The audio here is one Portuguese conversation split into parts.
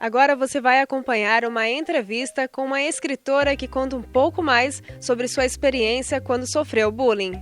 Agora você vai acompanhar uma entrevista com uma escritora que conta um pouco mais sobre sua experiência quando sofreu bullying.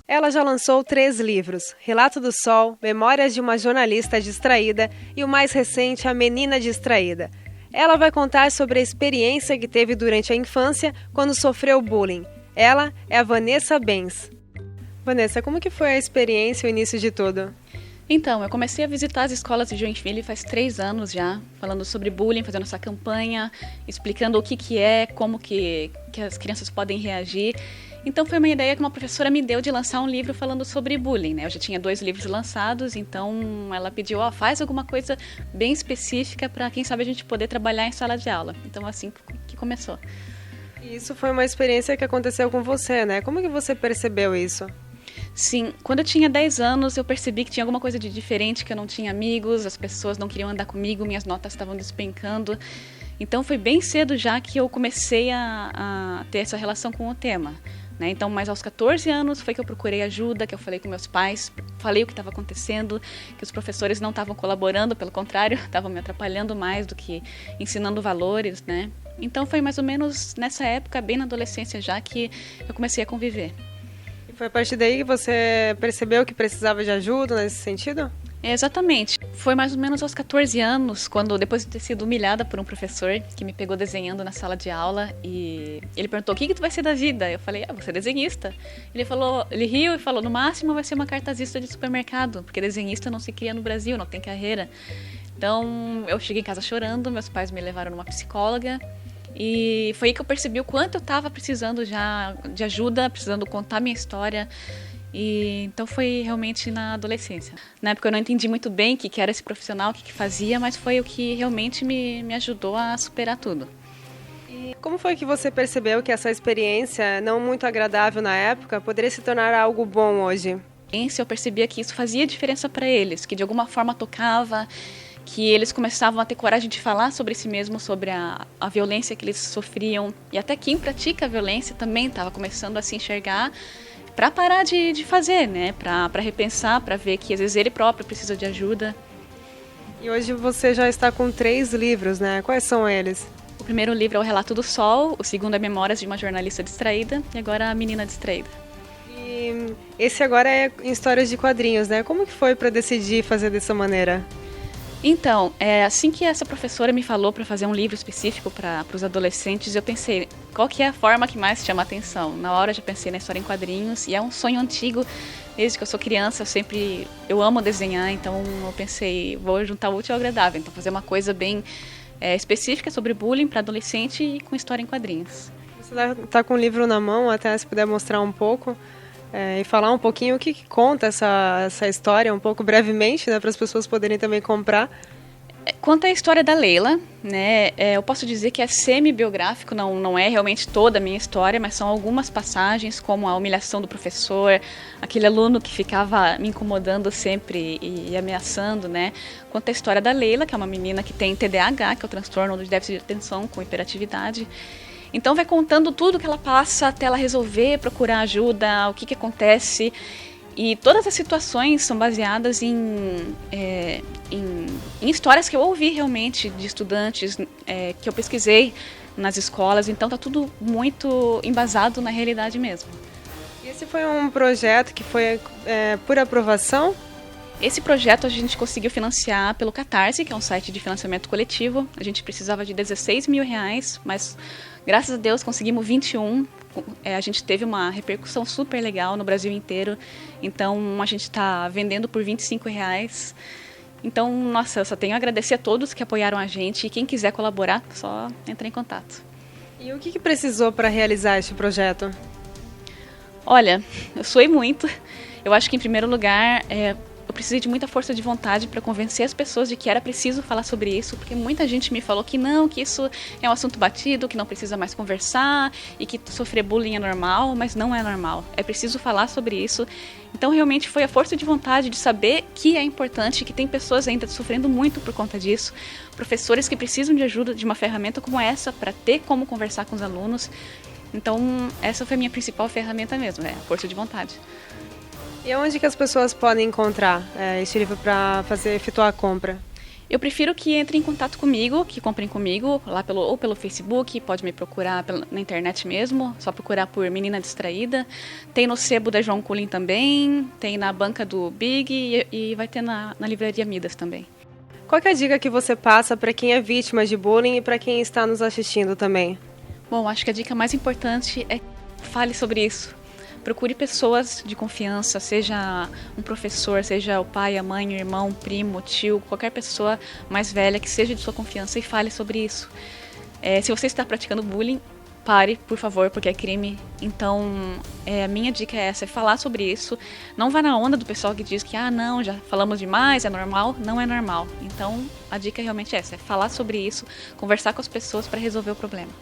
Ela já lançou 3 livros, Relato do Sol, Memórias de uma Jornalista Distraída e o mais recente, A Menina Distraída. Ela vai contar sobre a experiência que teve durante a infância quando sofreu bullying. Ela é a Vanessa Benz. Vanessa, como que foi a experiência e o início de tudo? Então, eu comecei a visitar as escolas de Joinville faz 3 anos já, falando sobre bullying, fazendo essa campanha, explicando o que é, como que as crianças podem reagir. Então foi uma ideia que uma professora me deu de lançar um livro falando sobre bullying, né? Eu já tinha 2 livros lançados, então ela pediu, faz alguma coisa bem específica para quem sabe a gente poder trabalhar em sala de aula. Então assim que começou. E isso foi uma experiência que aconteceu com você, né? Como que você percebeu isso? Sim, quando eu tinha 10 anos eu percebi que tinha alguma coisa de diferente, que eu não tinha amigos, as pessoas não queriam andar comigo, minhas notas estavam despencando. Então foi bem cedo já que eu comecei a ter essa relação com o tema. Né? Então, mais aos 14 anos foi que eu procurei ajuda, que eu falei com meus pais, falei o que estava acontecendo, que os professores não estavam colaborando, pelo contrário, estavam me atrapalhando mais do que ensinando valores, né? Então foi mais ou menos nessa época, bem na adolescência já, que eu comecei a conviver. E foi a partir daí que você percebeu que precisava de ajuda nesse sentido? Exatamente. Foi mais ou menos aos 14 anos, quando depois de ter sido humilhada por um professor que me pegou desenhando na sala de aula e ele perguntou: "O que tu vai ser da vida?" Eu falei: "Vou ser desenhista." Ele riu e falou: "No máximo vai ser uma cartazista de supermercado, porque desenhista não se cria no Brasil, não tem carreira." Então, eu cheguei em casa chorando, meus pais me levaram numa psicóloga e foi aí que eu percebi o quanto eu estava precisando já de ajuda, precisando contar minha história. E então foi realmente na adolescência. Na época eu não entendi muito bem o que era esse profissional, o que fazia, mas foi o que realmente me ajudou a superar tudo. E como foi que você percebeu que essa experiência, não muito agradável na época, poderia se tornar algo bom hoje? Eu percebia que isso fazia diferença para eles, que de alguma forma tocava, que eles começavam a ter coragem de falar sobre si mesmos, sobre a violência que eles sofriam. E até quem pratica a violência também estava começando a se enxergar para parar de fazer, né? Para repensar, para ver que às vezes ele próprio precisa de ajuda. E hoje você já está com 3 livros, né? Quais são eles? O primeiro livro é o Relato do Sol, o segundo é Memórias de uma Jornalista Distraída e agora A Menina Distraída. E esse agora é em histórias de quadrinhos, né? Como que foi para decidir fazer dessa maneira? Então, assim que essa professora me falou para fazer um livro específico para os adolescentes, eu pensei, qual que é a forma que mais chama a atenção? Na hora eu já pensei na história em quadrinhos, e é um sonho antigo, desde que eu sou criança, eu amo desenhar, então eu pensei, vou juntar o útil ao agradável, então fazer uma coisa bem específica sobre bullying para adolescente e com história em quadrinhos. Você está com o livro na mão, até se puder mostrar um pouco e falar um pouquinho o que conta essa história, um pouco brevemente, né, para as pessoas poderem também comprar. Conta a história da Leila, né? Eu posso dizer que é semi-biográfico, não é realmente toda a minha história, mas são algumas passagens, como a humilhação do professor, aquele aluno que ficava me incomodando sempre e ameaçando, né? Conta a história da Leila, que é uma menina que tem TDAH, que é o transtorno de déficit de atenção com hiperatividade. Então vai contando tudo que ela passa até ela resolver, procurar ajuda, o que acontece. E todas as situações são baseadas em histórias que eu ouvi realmente de estudantes, que eu pesquisei nas escolas. Então tá tudo muito embasado na realidade mesmo. E esse foi um projeto que foi por aprovação? Esse projeto a gente conseguiu financiar pelo Catarse, que é um site de financiamento coletivo. A gente precisava de R$16 mil, mas graças a Deus conseguimos 21. A gente teve uma repercussão super legal no Brasil inteiro. Então a gente está vendendo por R$25. Então, nossa, eu só tenho a agradecer a todos que apoiaram a gente. E quem quiser colaborar, só entra em contato. E o que precisou para realizar este projeto? Olha, eu suei muito. Eu acho que, em primeiro lugar, eu precisei de muita força de vontade para convencer as pessoas de que era preciso falar sobre isso, porque muita gente me falou que não, que isso é um assunto batido, que não precisa mais conversar e que sofrer bullying é normal, mas não é normal. É preciso falar sobre isso. Então, realmente, foi a força de vontade de saber que é importante, que tem pessoas ainda sofrendo muito por conta disso, professores que precisam de ajuda de uma ferramenta como essa para ter como conversar com os alunos. Então, essa foi a minha principal ferramenta mesmo, a força de vontade. E onde que as pessoas podem encontrar esse livro para efetuar a compra? Eu prefiro que entrem em contato comigo, que comprem comigo, lá ou pelo Facebook, pode me procurar na internet mesmo, só procurar por Menina Distraída. Tem no sebo da João Culin também, tem na banca do Big e vai ter na livraria Midas também. Qual que é a dica que você passa para quem é vítima de bullying e para quem está nos assistindo também? Bom, acho que a dica mais importante é fale sobre isso. Procure pessoas de confiança, seja um professor, seja o pai, a mãe, o irmão, o primo, o tio, qualquer pessoa mais velha que seja de sua confiança e fale sobre isso. Se você está praticando bullying, pare, por favor, porque é crime. Então, a minha dica é essa, é falar sobre isso. Não vá na onda do pessoal que diz que, não, já falamos demais, é normal. Não é normal. Então, a dica é realmente essa, é falar sobre isso, conversar com as pessoas para resolver o problema.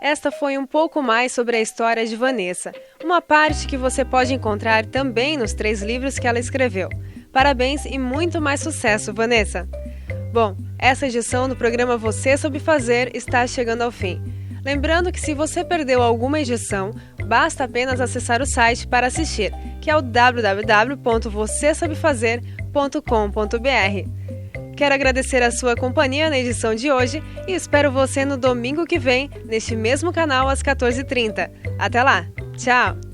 Esta foi um pouco mais sobre a história de Vanessa, uma parte que você pode encontrar também nos 3 livros que ela escreveu. Parabéns e muito mais sucesso, Vanessa! Bom, essa edição do programa Você Soube Fazer está chegando ao fim. Lembrando que se você perdeu alguma edição, basta apenas acessar o site para assistir, que é o www.vocêsoubefazer.com.br. Quero agradecer a sua companhia na edição de hoje e espero você no domingo que vem, neste mesmo canal às 14h30. Até lá! Tchau!